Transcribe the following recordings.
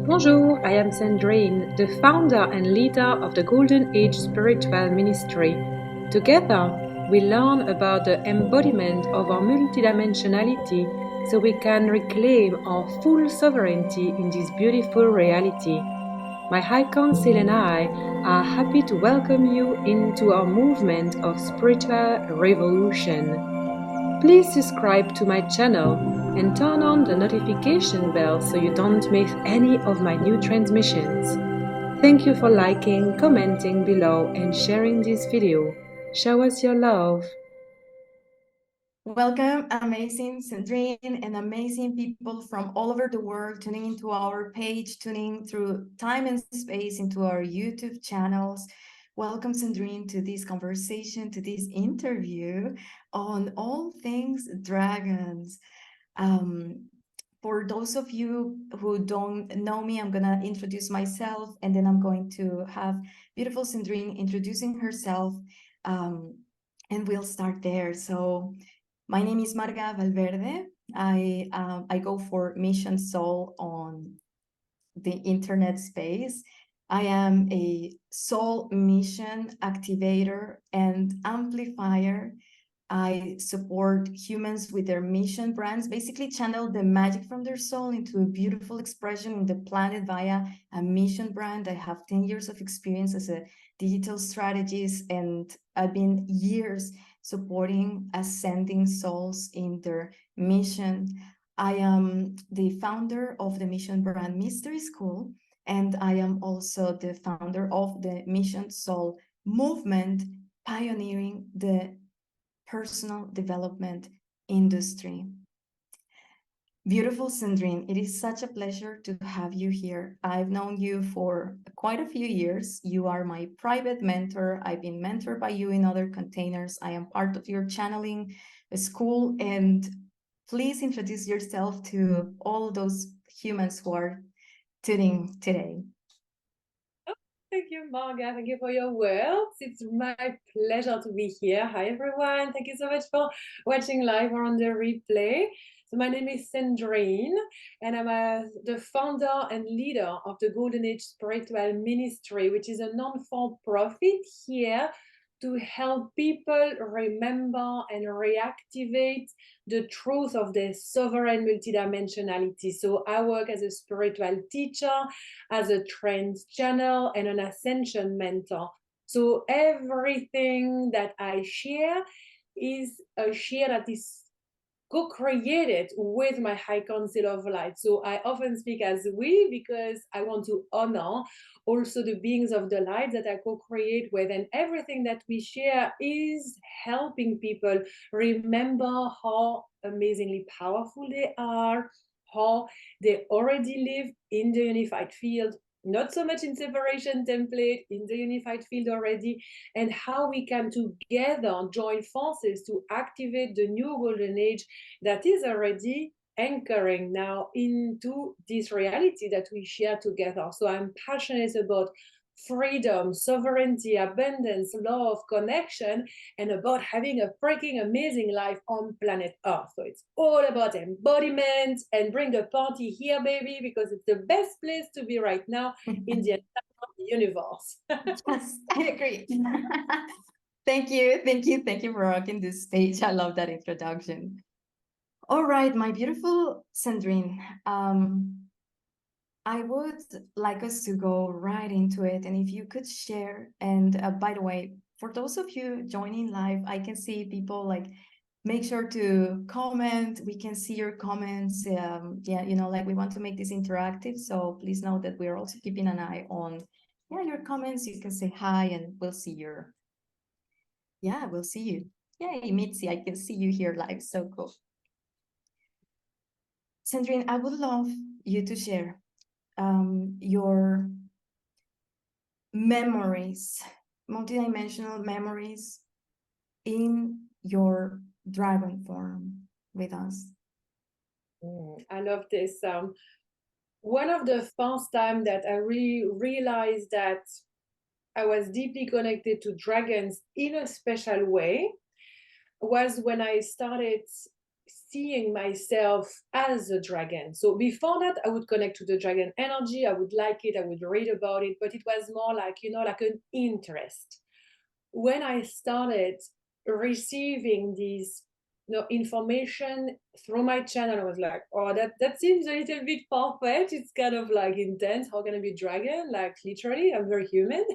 Bonjour, I am Cendrine, the founder and leader of the Golden Age Spiritual Ministry. Together, we learn about the embodiment of our multidimensionality so we can reclaim our full sovereignty in this beautiful reality. My High Council and I are happy to welcome you into our movement of spiritual revolution. Please subscribe to my channel and turn on the notification bell so you don't miss any of my new transmissions. Thank you for liking, commenting below and sharing this video. Show us your love. Welcome, amazing Cendrine and amazing people from all over the world tuning into our page, tuning through time and space into our YouTube channels. Welcome, Cendrine, to this conversation, to this interview on all things dragons. For those of you who don't know me, I'm going to introduce myself, and then I'm going to have beautiful Cendrine introducing herself, and we'll start there. So my name is Marga Valverde. I go for Mission Soul on the internet space. I am a soul mission activator and amplifier. I support humans with their mission brands, basically channel the magic from their soul into a beautiful expression in the planet via a mission brand. I have 10 years of experience as a digital strategist, and I've been years supporting ascending souls in their mission. I am the founder of the Mission Brand Mystery School, and I am also the founder of the Mission Soul movement, pioneering the personal development industry. Beautiful Cendrine, it is such a pleasure to have you here. I've known you for quite a few years. You are my private mentor. I've been mentored by you in other containers. I am part of your channeling school, and please introduce yourself to all those humans who are tuning today. Thank you, Marga. Thank you for your words. It's my pleasure to be here. Hi, everyone. Thank you so much for watching live or on the replay. So my name is Cendrine, and I'm the founder and leader of the Golden Age Spiritual Ministry, which is a non-for-profit here to help people remember and reactivate the truth of their sovereign multidimensionality. So I work as a spiritual teacher, as a trance channel, and an ascension mentor. So everything that I share is a share that is co-created with my High Council of Light. So I often speak as we because I want to honor also the beings of the light that I co-create with, and everything that we share is helping people remember how amazingly powerful they are, how they already live in the unified field, not so much in separation template, in the unified field already, and how we can together join forces to activate the new golden age that is already anchoring now into this reality that we share together. So I'm passionate about freedom, sovereignty, abundance, love, connection, and about having a freaking amazing life on planet Earth. So it's all about embodiment, and bring the party here, baby, because it's the best place to be right now in the entire universe. Yes, I agree. Thank you, thank you, thank you for rocking this stage. I love that introduction. All right, my beautiful Cendrine, I would like us to go right into it. And if you could share, and by the way, for those of you joining live, I can see people like, make sure to comment. We can see your comments. Yeah, you know, like we want to make this interactive. So please know that we're also keeping an eye on, yeah, your comments. You can say hi and we'll see your, yeah, we'll see you. Yay, Mitzi, I can see you here live. So cool. Cendrine, I would love you to share your memories, multidimensional memories in your dragon form with us. I love this. One of the first time that I really realized that I was deeply connected to dragons in a special way was when I started seeing myself as a dragon. So before that, I would connect to the dragon energy. I would like it. I would read about it, but it was more like, like an interest. When I started receiving these information through my channel, I was like, oh, that seems a little bit far-fetched. It's kind of like intense. How can I be dragon? Like literally, I'm very human.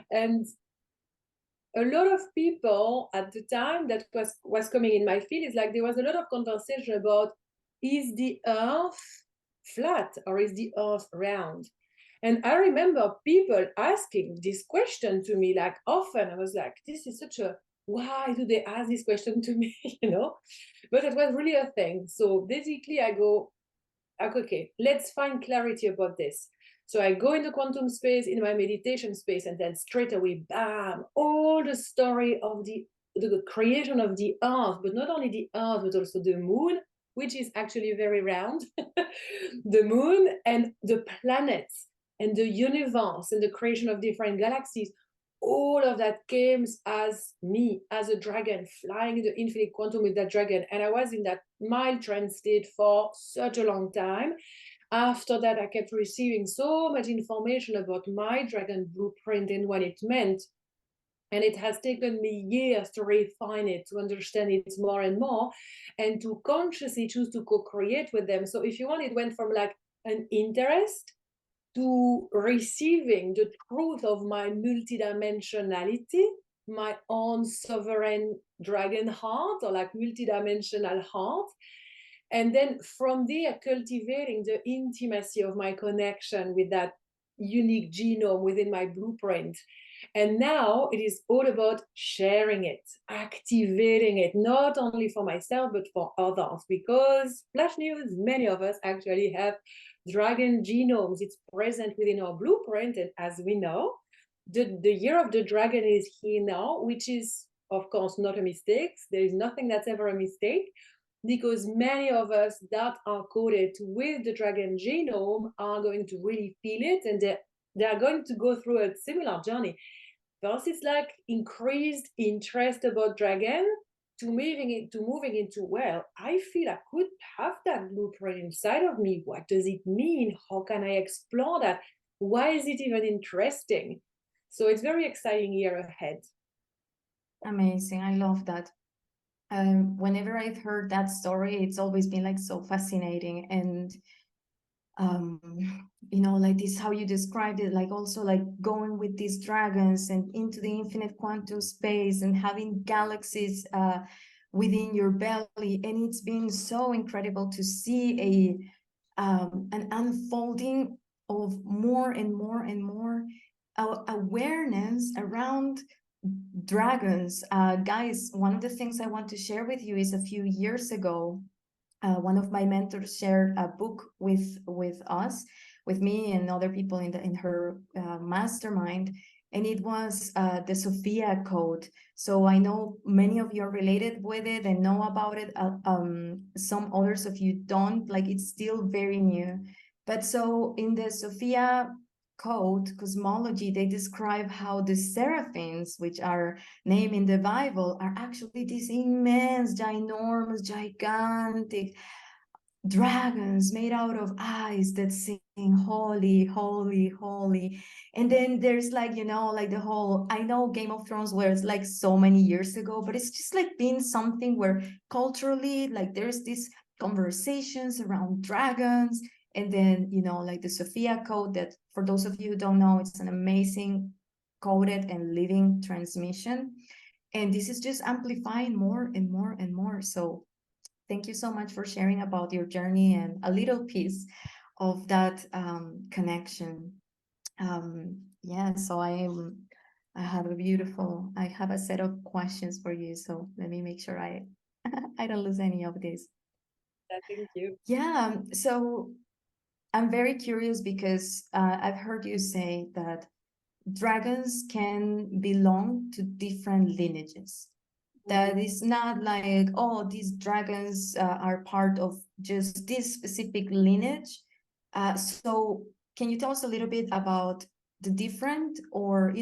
And a lot of people at the time that was coming in my field is like there was a lot of conversation about, is the earth flat or is the earth round? And I remember people asking this question to me, like often. I was like, this is such a, why do they ask this question to me? But it was really a thing. So basically I go, okay, let's find clarity about this. So I go in the quantum space, in my meditation space, and then straight away, bam, all the story of the creation of the earth, but not only the earth, but also the moon, which is actually very round, the moon and the planets and the universe and the creation of different galaxies. All of that came as me, as a dragon, flying in the infinite quantum with that dragon. And I was in that mild trance state for such a long time. After that, I kept receiving so much information about my dragon blueprint and what it meant. And it has taken me years to refine it, to understand it more and more, and to consciously choose to co-create with them. So if you want, it went from like an interest to receiving the truth of my multidimensionality, my own sovereign dragon heart, or like multidimensional heart. And then from there, cultivating the intimacy of my connection with that unique genome within my blueprint. And now it is all about sharing it, activating it, not only for myself, but for others. Because flash news, many of us actually have dragon genomes. It's present within our blueprint. And as we know, the year of the dragon is here now, which is, of course, not a mistake. There is nothing that's ever a mistake, because many of us that are coded with the dragon genome are going to really feel it, and they are going to go through a similar journey. First, it's like increased interest about dragon, to moving into, well, I feel I could have that blueprint inside of me. What does it mean? How can I explore that? Why is it even interesting? So it's very exciting year ahead. Amazing. I love that. Whenever I've heard that story, it's always been like so fascinating. And like this, how you described it, like also like going with these dragons and into the infinite quantum space and having galaxies within your belly. And it's been so incredible to see an unfolding of more and more and more awareness around dragons. Guys, one of the things I want to share with you is a few years ago, one of my mentors shared a book with me and other people in her mastermind, and it was the Sofia code. So I know many of you are related with it and know about it. Some others of you don't. Like, it's still very new. But so in the Sofia code, cosmology, they describe how the seraphims, which are named in the Bible, are actually these immense, ginormous, gigantic dragons made out of ice that sing holy, holy, holy. And then there's like, like the whole, I know Game of Thrones was like so many years ago, but it's just like been something where culturally, like there's these conversations around dragons. And then, like the Sofia code, that for those of you who don't know, it's an amazing coded and living transmission. And this is just amplifying more and more and more. So thank you so much for sharing about your journey and a little piece of that connection. Yeah, so I have a set of questions for you. So let me make sure I don't lose any of this. Thank you. Yeah, so I'm very curious because I've heard you say that dragons can belong to different lineages. That is not like, oh, these dragons are part of just this specific lineage. So can you tell us a little bit about the different, or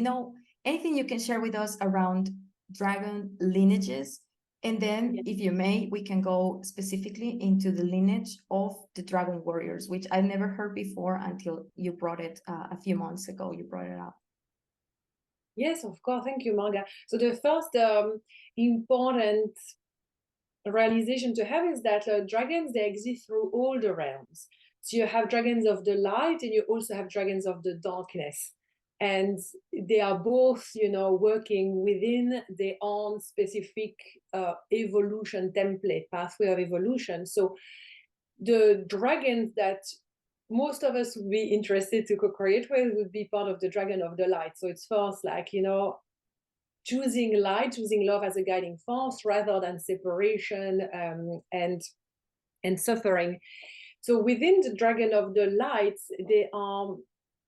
anything you can share with us around dragon lineages, And then, if you may, we can go specifically into the lineage of the Dragon Warriors, which I've never heard before until you brought it a few months ago. You brought it up. Yes, of course. Thank you, Marga. So the first important realization to have is that dragons, they exist through all the realms. So you have dragons of the light and you also have dragons of the darkness. And they are both, you know, working within their own specific evolution template, pathway of evolution. So the dragons that most of us would be interested to co-create with would be part of the dragon of the light. So it's first like, you know, choosing light, choosing love as a guiding force rather than separation and suffering. So within the dragon of the light, there are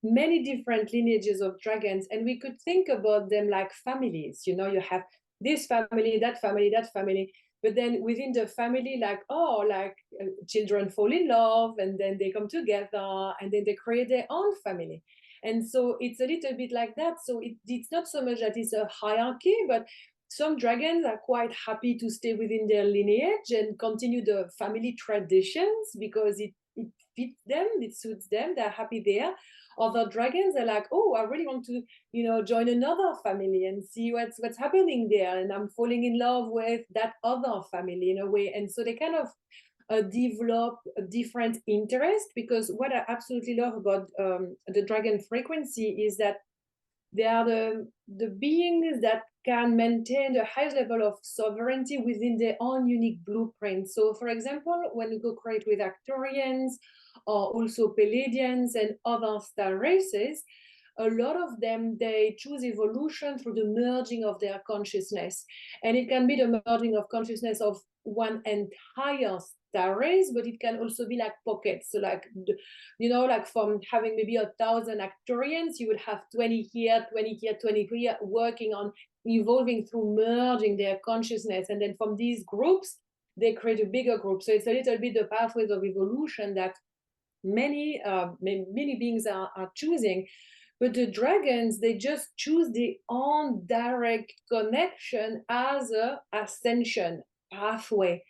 many different lineages of dragons, and we could think about them like families. You know, you have this family, that family, that family, but then within the family, like, oh, like children fall in love and then they come together and then they create their own family. And so it's a little bit like that. So it's not so much that it's a hierarchy, but some dragons are quite happy to stay within their lineage and continue the family traditions because it fits them, it suits them, they're happy there. Other dragons are like, oh, I really want to, you know, join another family and see what's happening there, and I'm falling in love with that other family in a way. And so they kind of develop a different interest, because what I absolutely love about the dragon frequency is that they are the beings that can maintain the highest level of sovereignty within their own unique blueprint. So, for example, when you go create with Arcturians or also Palladians and other star races, a lot of them, they choose evolution through the merging of their consciousness. And it can be the merging of consciousness of one entire star race, but it can also be like pockets. So like, you know, like from having maybe 1,000 Arcturians, you would have 20 here, 20 here, 20 here, working on evolving through merging their consciousness. And then from these groups, they create a bigger group. So it's a little bit the pathways of evolution that many beings are choosing. But the dragons, they just choose their own direct connection as a ascension pathway.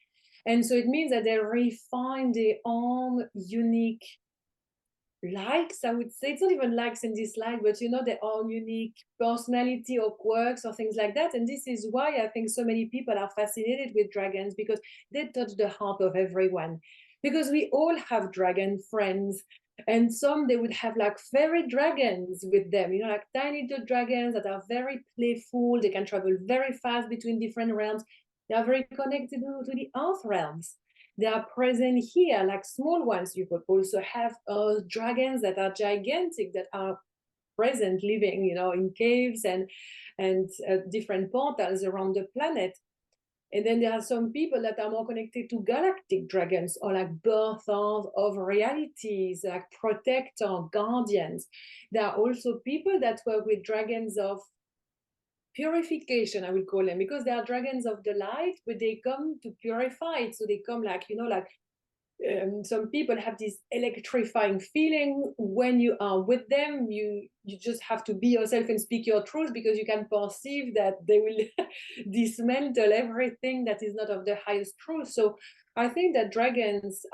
And so it means that they refine their own unique likes, I would say. It's not even likes and dislikes, but you know, their own unique personality or quirks or things like that. And this is why I think so many people are fascinated with dragons, because they touch the heart of everyone. Because we all have dragon friends, and some they would have like fairy dragons with them, you know, like tiny little dragons that are very playful. They can travel very fast between different realms. They are very connected to the earth realms. They are present here, like small ones. You could also have dragons that are gigantic, that are present, living, you know, in caves and different portals around the planet. And then there are some people that are more connected to galactic dragons, or like birthers of realities, like protector, guardians. There are also people that work with dragons of purification, I will call them, because they are dragons of the light, but they come to purify it. So they come like, you know, like some people have this electrifying feeling when you are with them. You just have to be yourself and speak your truth, because you can perceive that they will dismantle everything that is not of the highest truth. So I think that dragons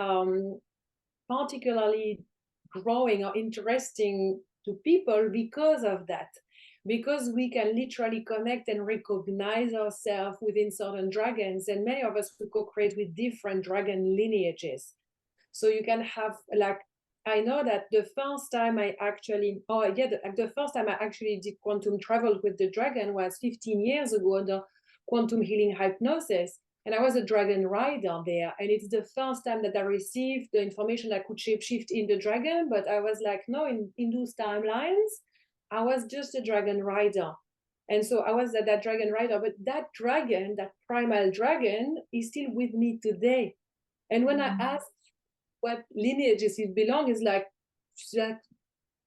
particularly growing or interesting to people because of that, because we can literally connect and recognize ourselves within certain dragons. And many of us could co-create with different dragon lineages. So you can have like, I know that the first time I actually, the first time I actually did quantum travel with the dragon was 15 years ago under quantum healing hypnosis. And I was a dragon rider there. And it's the first time that I received the information that I could shapeshift in the dragon. But I was like, no, in those timelines, I was just a dragon rider. And so I was that dragon rider. But that dragon, that primal dragon, is still with me today. And when I asked what lineages it belongs, is like,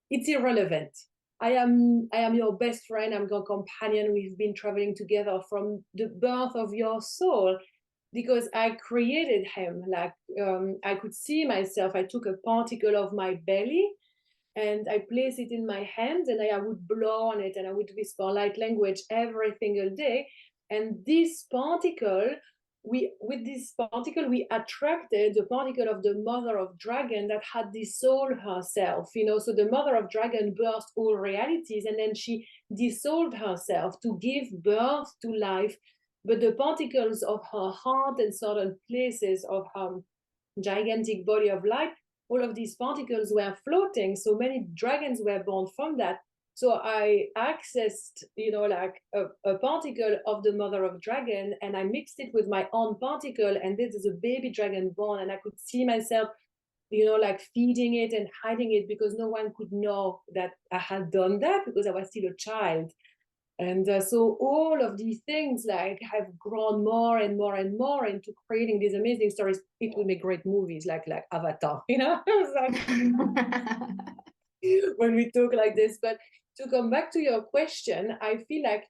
it's irrelevant. I am your best friend. I'm your companion. We've been traveling together from the birth of your soul, because I created him. Like I could see myself. I took a particle of my belly and I placed it in my hand, and I would blow on it, and I would whisper light language every single day. And this particle with this particle, we attracted the particle of the mother of dragon that had the soul herself, you know. So the mother of dragon birthed all realities, and then she dissolved herself to give birth to life. But the particles of her heart and certain places of her gigantic body of light, all of these particles were floating. So many dragons were born from that. So I accessed, you know, like a particle of the mother of dragon, and I mixed it with my own particle, and this is a baby dragon born. And I could see myself, you know, like feeding it and hiding it, because no one could know that I had done that, because I was still a child. And so all of these things like have grown more and more and more into creating these amazing stories. It would make great movies like Avatar, you know. When we talk like this. But to come back to your question, I feel like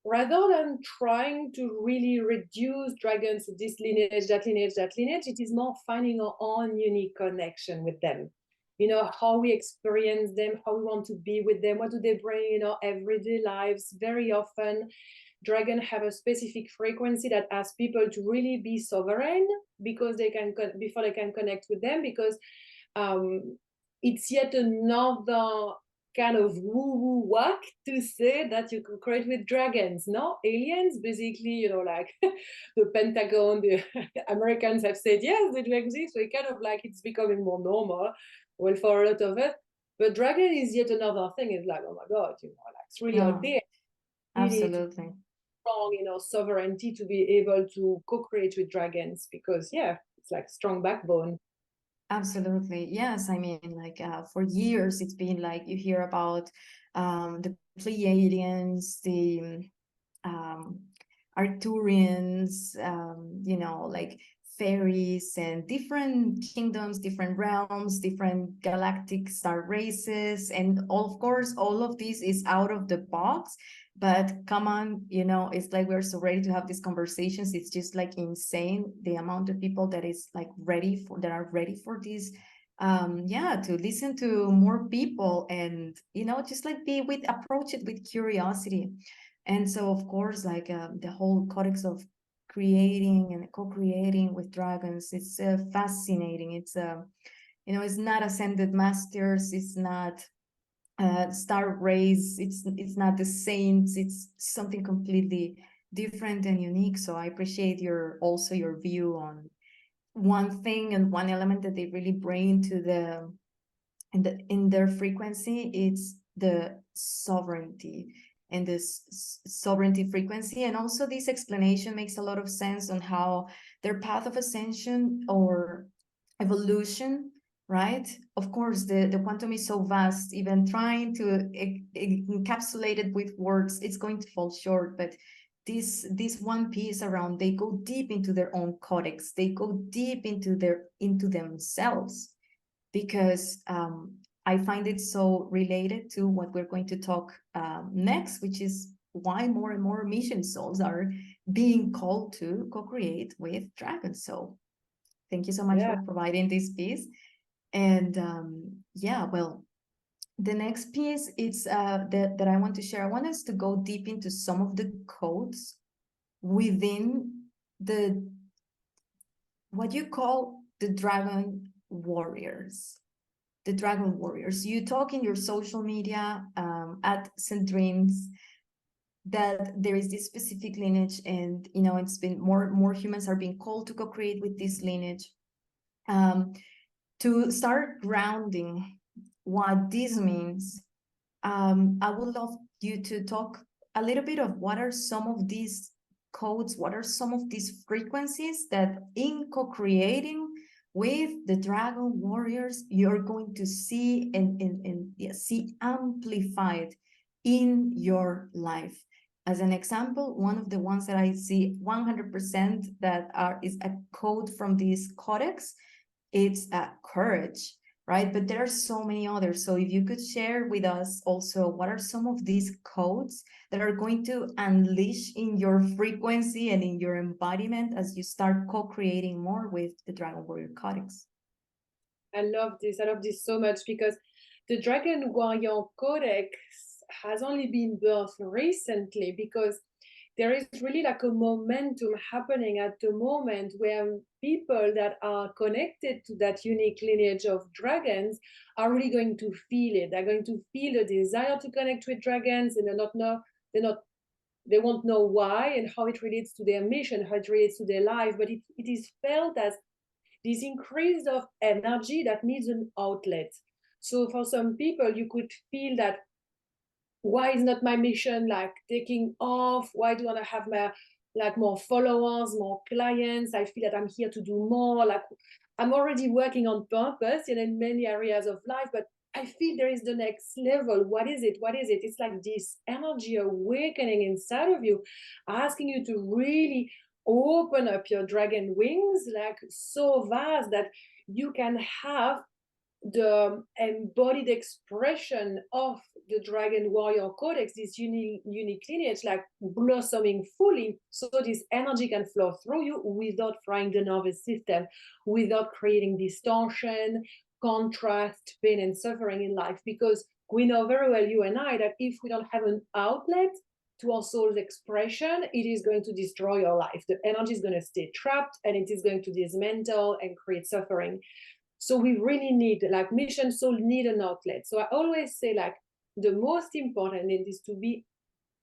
rather than trying to really reduce dragons to this lineage, that lineage, that lineage, it is more finding our own unique connection with them. You know, how we experience them, how we want to be with them, what do they bring in our everyday lives. Very often, dragons have a specific frequency that asks people to really be sovereign because they can, before they can connect with them, because it's yet another kind of woo-woo whack to say that you can create with dragons. No, aliens, basically, you know, like the Pentagon, the Americans have said, yes, they do exist. So it kind of like it's becoming more normal, well, for a lot of it. But dragon is yet another thing. It's like, oh my God, you know, like it's really out No, there. Really absolutely. strong, you know, sovereignty to be able to co-create with dragons, because yeah, it's like strong backbone. Absolutely. Yes. I mean, like for years, it's been like you hear about the Pleiadians, the um, Arcturians, you know, like fairies and different kingdoms, different realms, different galactic star races. And all, of course, all of this is out of the box. But come on, you know, it's like we're so ready to have these conversations. It's just like insane the amount of people that is like ready for, that are ready for this. Yeah, to listen to more people and, you know, just like be with, approach it with curiosity. And so, of course, like the whole codex of creating and co-creating with dragons, it's fascinating. It's you know, it's not ascended masters, it's not star race, it's not the saints, it's something completely different and unique. So I appreciate your also your view on one thing and one element that they really bring to the in their frequency. It's the sovereignty and this sovereignty frequency. And also this explanation makes a lot of sense on how their path of ascension or evolution, right? Of course, the quantum is so vast, even trying to encapsulate it with words, it's going to fall short. But this one piece around, they go deep into their own codex, they go deep into themselves, because I find it so related to what we're going to talk next, which is why more and more mission souls are being called to co-create with dragons. So thank you so much Yeah. for providing this piece. And yeah, well, the next piece is that I want to share. I want us to go deep into some of the codes within the what you call the Dragon Warriors. The Dragon Warriors. You talk in your social media at Cendrines that there is this specific lineage, and you know it's been more humans are being called to co-create with this lineage. To start grounding what this means, I would love you to talk a little bit of what are some of these codes, what are some of these frequencies that in co-creating with the Dragon Warriors, you're going to see and yeah, see amplified in your life. As an example, one of the ones that I see 100% that is a code from this codex, it's courage, right? But there are so many others. So if you could share with us also, what are some of these codes that are going to unleash in your frequency and in your embodiment as you start co-creating more with the Dragon Warrior Codex? I love this. I love this so much, because the Dragon Warrior Codex has only been birthed recently, because there is really like a momentum happening at the moment where people that are connected to that unique lineage of dragons are really going to feel it. They're going to feel the desire to connect with dragons, and they won't know why and how it relates to their mission, how it relates to their life, but it is felt as this increase of energy that needs an outlet. So for some people, you could feel that, why is not my mission like taking off? Why do I want to have my like more followers, more clients? I feel that I'm here to do more. Like I'm already working on purpose in many areas of life, but I feel there is the next level. What is it? What is it? It's like this energy awakening inside of you, asking you to really open up your dragon wings, like so vast that you can have the embodied expression of the Dragon Warrior Codex, this unique lineage, like blossoming fully, so this energy can flow through you without frying the nervous system, without creating distortion, contrast, pain, and suffering in life. Because we know very well, you and I, that if we don't have an outlet to our soul's expression, it is going to destroy your life. The energy is going to stay trapped and it is going to dismantle and create suffering. So we really need, like, mission soul need an outlet. So I always say, like, the most important is to be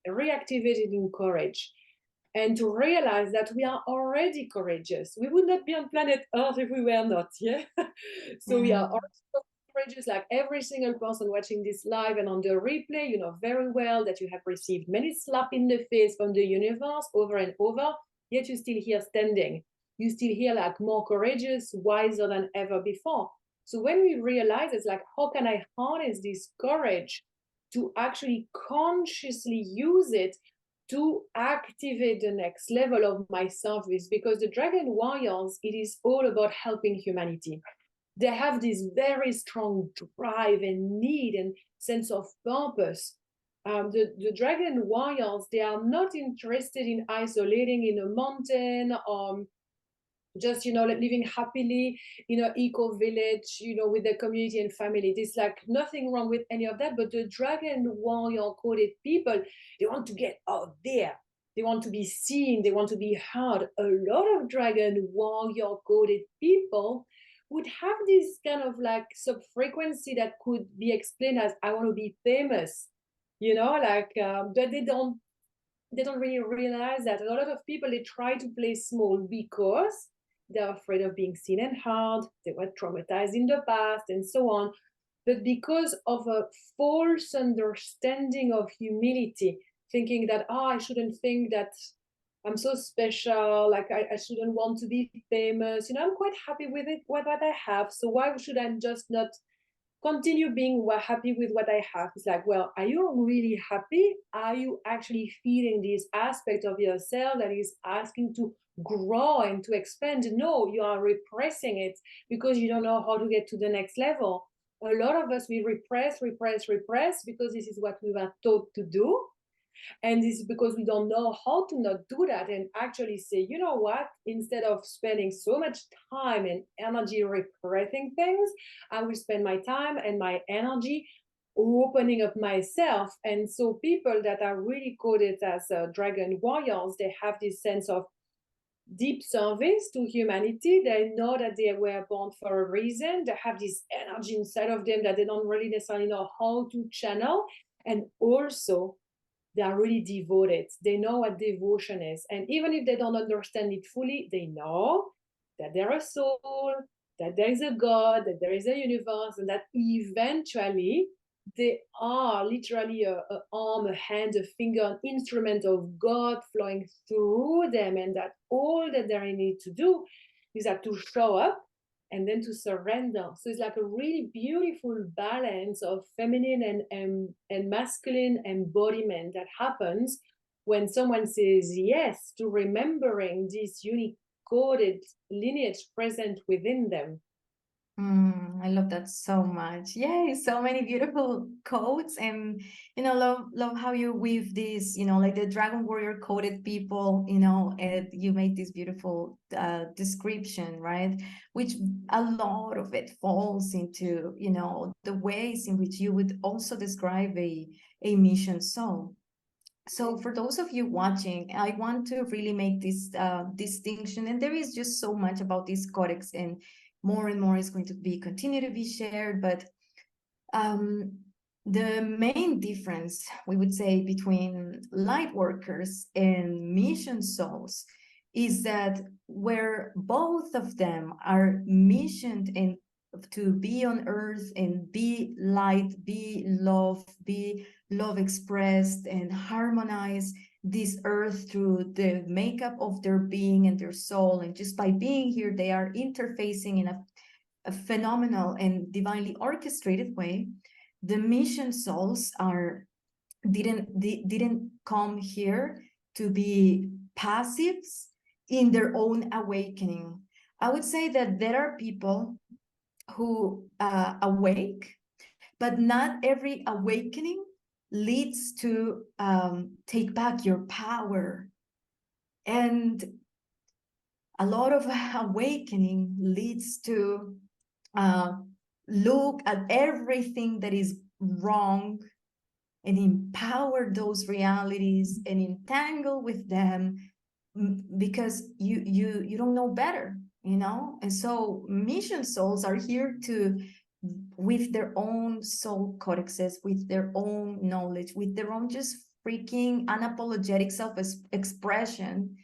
reactivated in courage and to realize that we are already courageous. We would not be on planet Earth if we were not, yeah? So we are already courageous, like every single person watching this live and on the replay, you know very well that you have received many slaps in the face from the universe over and over, yet you're still here standing. You still here like more courageous, wiser than ever before. So when we realize it's like, how can I harness this courage to actually consciously use it to activate the next level of my service? Because the Dragon Warriors, it is all about helping humanity. They have this very strong drive and need and sense of purpose. The Dragon Warriors, they are not interested in isolating in a mountain, just like living happily in an eco village, with their community and family. There's like nothing wrong with any of that, but the Dragon Warrior coded people, they want to get out there, they want to be seen, they want to be heard. A lot of Dragon Warrior coded people would have this kind of like sub frequency that could be explained as, I want to be famous, but they don't really realize that a lot of people, they try to play small because they're afraid of being seen and heard, they were traumatized in the past and so on. But because of a false understanding of humility, thinking that, I shouldn't think that I'm so special, like I shouldn't want to be famous, I'm quite happy with it, what I have, so why should I just not continue being happy with what I have? It's like, well, are you really happy? Are you actually feeling this aspect of yourself that is asking to grow and to expand? No, you are repressing it because you don't know how to get to the next level. A lot of us, we repress because this is what we were taught to do. And this is because we don't know how to not do that and actually say, you know what, instead of spending so much time and energy repressing things, I will spend my time and my energy opening up myself. And so people that are really coded as Dragon Warriors, they have this sense of deep service to humanity. They know that they were born for a reason. They have this energy inside of them that they don't really necessarily know how to channel. And also, they are really devoted. They know what devotion is. And even if they don't understand it fully, they know that they're a soul, that there is a God, that there is a universe, and that eventually they are literally a arm, a hand, a finger, an instrument of God flowing through them. And that all that they need to do is that to show up and then to surrender. So it's like a really beautiful balance of feminine and masculine embodiment that happens when someone says yes to remembering this unique coded lineage present within them. I love that so much. Yay, so many beautiful quotes, and love how you weave this, like the Dragon Warrior coded people, and you made this beautiful description, right? Which a lot of it falls into, the ways in which you would also describe a mission soul. So for those of you watching, I want to really make this distinction, and there is just so much about this codex, and more is going to be continue to be shared. But the main difference, we would say, between light workers and mission souls is that where both of them are missioned and to be on earth and be light, be love expressed, and harmonize this earth through the makeup of their being and their soul. And just by being here, they are interfacing in a phenomenal and divinely orchestrated way. The mission souls didn't come here to be passives in their own awakening. I would say that there are people who awake, but not every awakening leads to take back your power. And a lot of awakening leads to look at everything that is wrong and empower those realities and entangle with them because you don't know better, you know. And so mission souls are here to, with their own soul codexes, with their own knowledge, with their own just freaking unapologetic self-expression,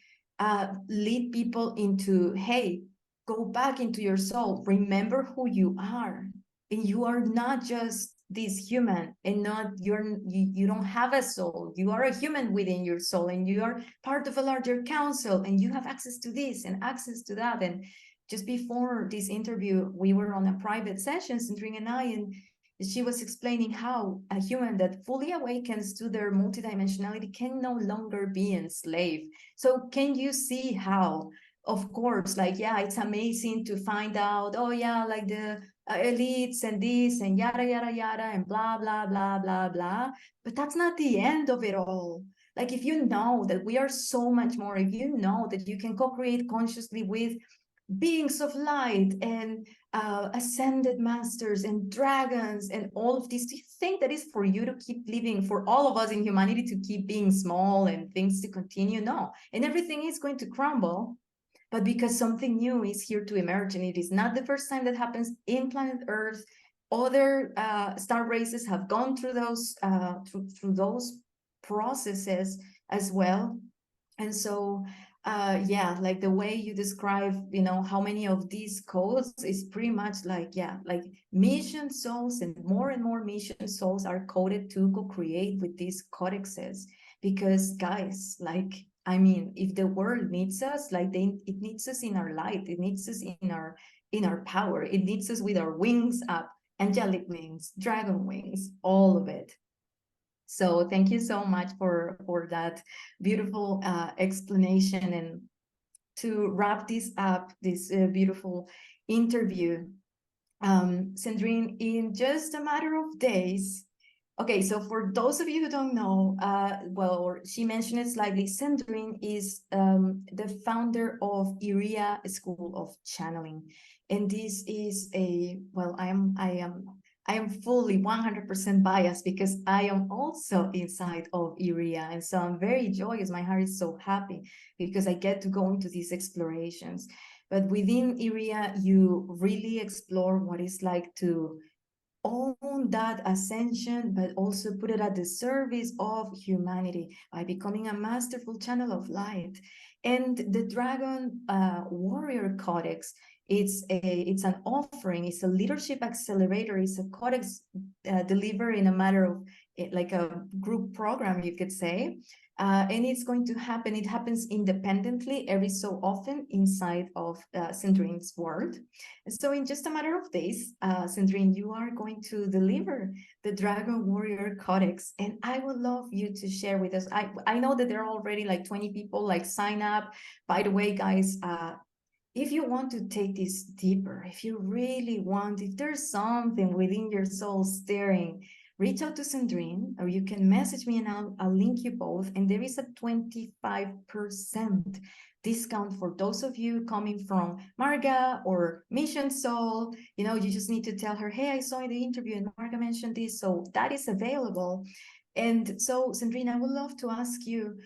lead people into, hey, go back into your soul, remember who you are, and you are not just this human, and not you don't have a soul, you are a human within your soul, and you are part of a larger council, and you have access to this and access to that. And just before this interview, we were on a private session, Cendrine and I, and she was explaining how a human that fully awakens to their multidimensionality can no longer be enslaved. So can you see how, of course, like, yeah, it's amazing to find out, oh yeah, like the elites and this and yada, yada, yada, and blah, blah, blah, blah, blah. But that's not the end of it all. Like, if you know that we are so much more, if you know that you can co-create consciously with beings of light and ascended masters and dragons and all of this, do you think that is for you to keep living, for all of us in humanity to keep being small and things to continue? No. And everything is going to crumble, but because something new is here to emerge, and it is not the first time that happens in planet Earth. Other star races have gone through those through those processes as well. And so yeah, like the way you describe, you know, how many of these codes is pretty much like, yeah, like mission souls and more mission souls are coded to co-create with these codexes. Because guys, like, I mean, if the world needs us, like it needs us in our light, it needs us in our power, it needs us with our wings up, angelic wings, dragon wings, all of it. So thank you so much for that beautiful explanation. And to wrap this up, this beautiful interview, Cendrine, in just a matter of days. Okay, so for those of you who don't know, well, she mentioned it slightly, Cendrine is the founder of Iria School of Channeling. And this is a, well, I am fully 100% biased because I am also inside of Iria. And so I'm very joyous. My heart is so happy because I get to go into these explorations. But within Iria, you really explore what it's like to own that ascension, but also put it at the service of humanity by becoming a masterful channel of light. And the Dragon Warrior Codex, it's an offering, it's a leadership accelerator, it's a codex delivered in a matter of like a group program, you could say. And it's going to happen, it happens independently every so often inside of Cendrine's world. So in just a matter of days, Cendrine, you are going to deliver the Dragon Warrior Codex, and I would love you to share with us. I know that there are already like 20 people like sign up. By the way, guys, if you want to take this deeper, if you really want, if there's something within your soul stirring, reach out to Cendrine, or you can message me and I'll link you both. And there is a 25% discount for those of you coming from Marga or Mission Soul. You just need to tell her, hey, I saw in the interview and Marga mentioned this. So that is available. And so, Cendrine, I would love to ask you,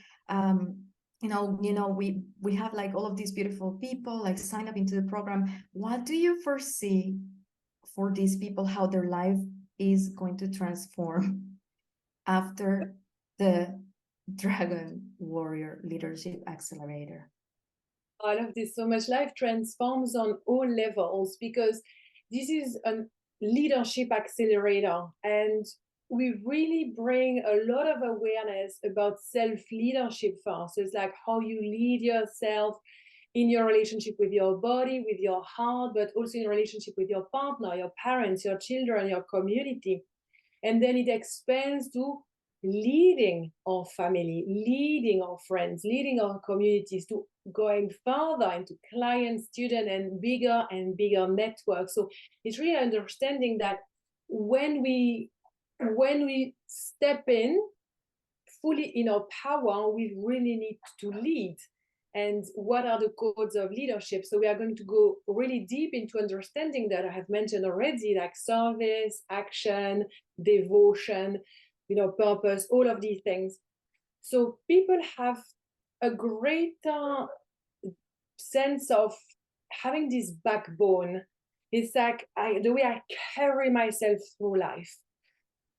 we have like all of these beautiful people like sign up into the program. What do you foresee for these people, how their life is going to transform after the Dragon Warrior Leadership Accelerator? I love this so much. Life transforms on all levels because this is a leadership accelerator, and we really bring a lot of awareness about self-leadership first. So it's like how you lead yourself in your relationship with your body, with your heart, but also in relationship with your partner, your parents, your children, your community. And then it expands to leading our family, leading our friends, leading our communities, to going further into client, student, and bigger networks. So it's really understanding that when we step in fully in our power, we really need to lead. And what are the codes of leadership? So we are going to go really deep into understanding that I have mentioned already, like service, action, devotion, purpose, all of these things. So people have a greater sense of having this backbone. It's like the way I carry myself through life,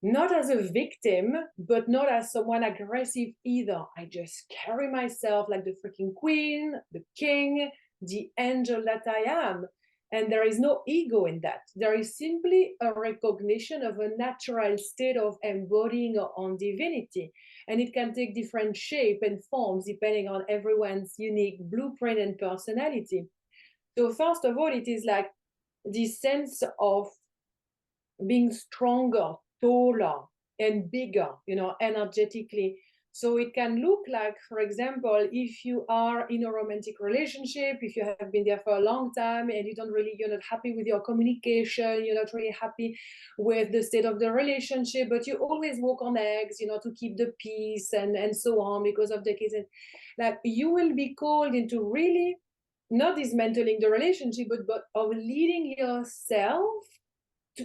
not as a victim, but not as someone aggressive either. I just carry myself like the freaking queen, the king, the angel that I am. And there is no ego in that. There is simply a recognition of a natural state of embodying our own divinity. And it can take different shape and forms depending on everyone's unique blueprint and personality. So first of all, it is like this sense of being stronger, taller, and bigger, energetically. So it can look like, for example, if you are in a romantic relationship, if you have been there for a long time and you're not happy with your communication, you're not really happy with the state of the relationship, but you always walk on eggs, to keep the peace and so on because of the kids. And like you will be called into really not dismantling the relationship, but of leading yourself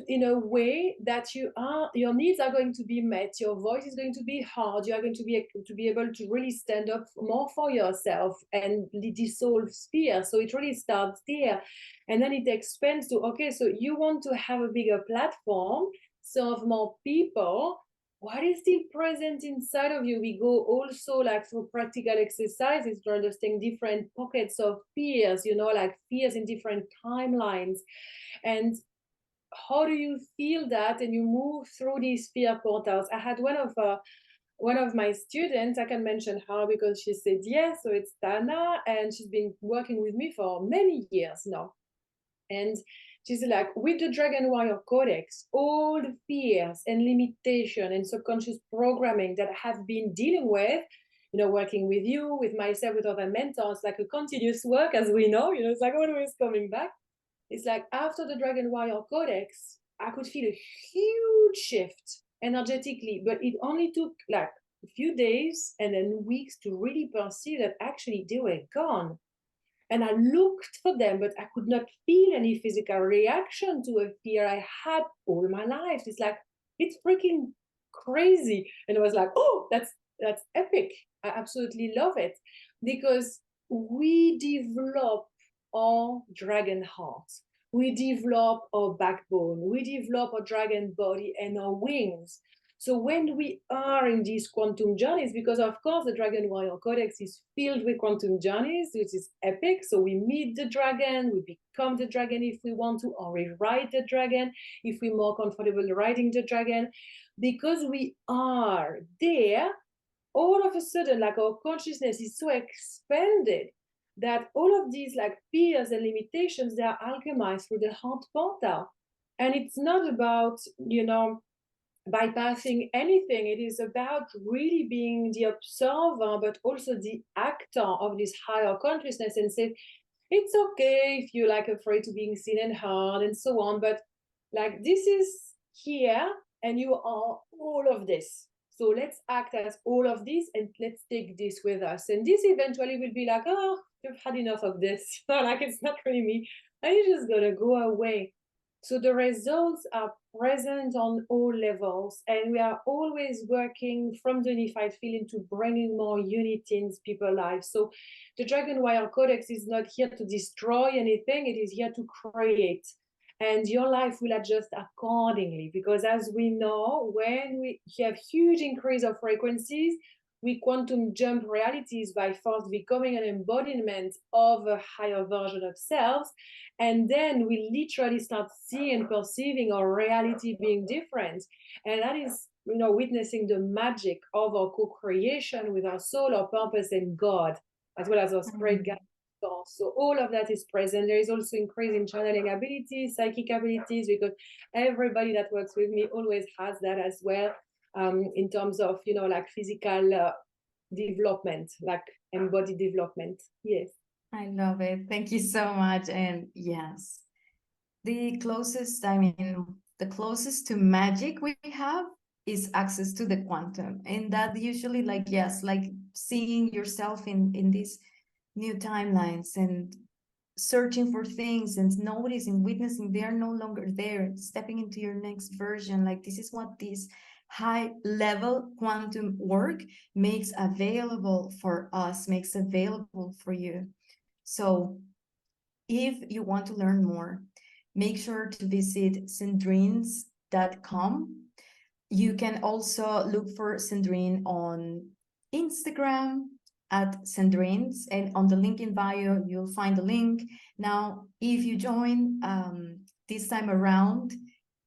in a way that your needs are going to be met, your voice is going to be heard, you are going to be able to really stand up more for yourself and dissolve fear. So it really starts there, and then it expands to, okay, so you want to have a bigger platform, serve more people. What is still present inside of you? We go also like through practical exercises to understand different pockets of fears, like fears in different timelines. And how do you feel that? And you move through these fear portals. I had one of my students, I can mention her because she said yes. So it's Tana, and she's been working with me for many years now. And she's like, with the Dragon Warrior Codex, all the fears and limitation and subconscious programming that I have been dealing with, working with you, with myself, with other mentors, like a continuous work, as we know, it's like always coming back. It's like after the Dragon Warrior Codex, I could feel a huge shift energetically, but it only took like a few days and then weeks to really perceive that actually they were gone. And I looked for them, but I could not feel any physical reaction to a fear I had all my life. It's like, it's freaking crazy. And I was like, oh, that's epic. I absolutely love it because we develop our dragon heart. We develop our backbone. We develop our dragon body and our wings. So when we are in these quantum journeys, because of course the Dragon Warrior Codex is filled with quantum journeys, which is epic. So we meet the dragon, we become the dragon if we want to, or we ride the dragon if we're more comfortable riding the dragon. Because we are there, all of a sudden, like our consciousness is so expanded that all of these like fears and limitations, they are alchemized through the heart portal. And it's not about, bypassing anything. It is about really being the observer, but also the actor of this higher consciousness, and say, it's okay if you're like afraid to being seen and heard and so on, but like this is here and you are all of this. So let's act as all of this and let's take this with us. And this eventually will be like, oh, you've had enough of this. Like it's not really me. And it's just gonna go away. So the results are present on all levels, and we are always working from the unified field into bringing more unity in people's lives. So the Dragon Warrior Codex is not here to destroy anything, it is here to create. And your life will adjust accordingly, because as we know, when we have huge increase of frequencies, we quantum jump realities by first becoming an embodiment of a higher version of selves, and then we literally start seeing and perceiving our reality being different. And that is, witnessing the magic of our co-creation with our soul, our purpose, and God, as well as our spirit guide. So all of that is present. There is also increase in channeling abilities, psychic abilities, because everybody that works with me always has that as well, in terms of, like physical development, like embodied development. Yes. I love it. Thank you so much. And yes, the closest to magic we have is access to the quantum. And that usually, like, yes, like seeing yourself in these new timelines and searching for things and noticing, witnessing they are no longer there, stepping into your next version. Like, this is what this high level quantum work makes available for us, makes available for you. So if you want to learn more, make sure to visit cendrines.com. You can also look for Cendrine on Instagram at Cendrines, and on the link in bio, you'll find the link. Now, if you join this time around,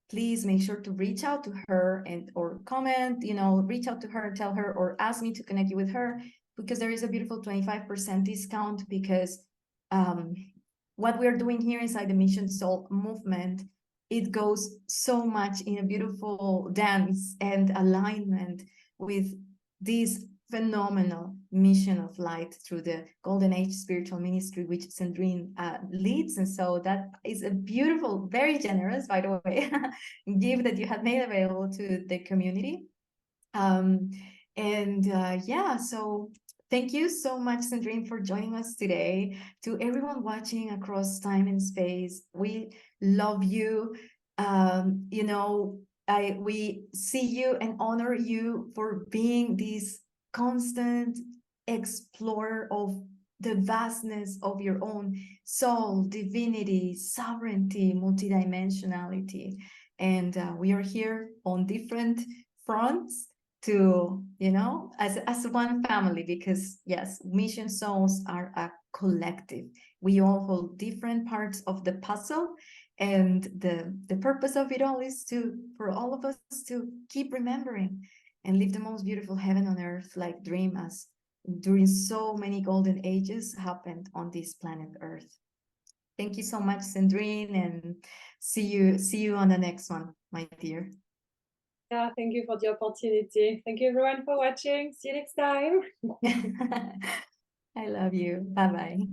please make sure to reach out to her or comment, reach out to her, tell her, or ask me to connect you with her, because there is a beautiful 25% discount, because what we're doing here inside the Mission Soul movement, it goes so much in a beautiful dance and alignment with this phenomenal mission of light through the Golden Age spiritual ministry, which Cendrine leads. And so that is a beautiful, very generous, by the way, gift that you have made available to the community. Yeah, so thank you so much, Cendrine, for joining us today. To everyone watching across time and space, we love you. We see you and honor you for being this constant explorer of the vastness of your own soul, divinity, sovereignty, multidimensionality. And we are here on different fronts to, as one family, because yes, mission souls are a collective. We all hold different parts of the puzzle, and the purpose of it all is for all of us to keep remembering and live the most beautiful heaven on earth, like dream as during so many golden ages happened on this planet Earth. Thank you so much, Cendrine, and see you on the next one, my dear. Yeah, thank you for the opportunity. Thank you everyone for watching. See you next time. I love you. Bye-bye.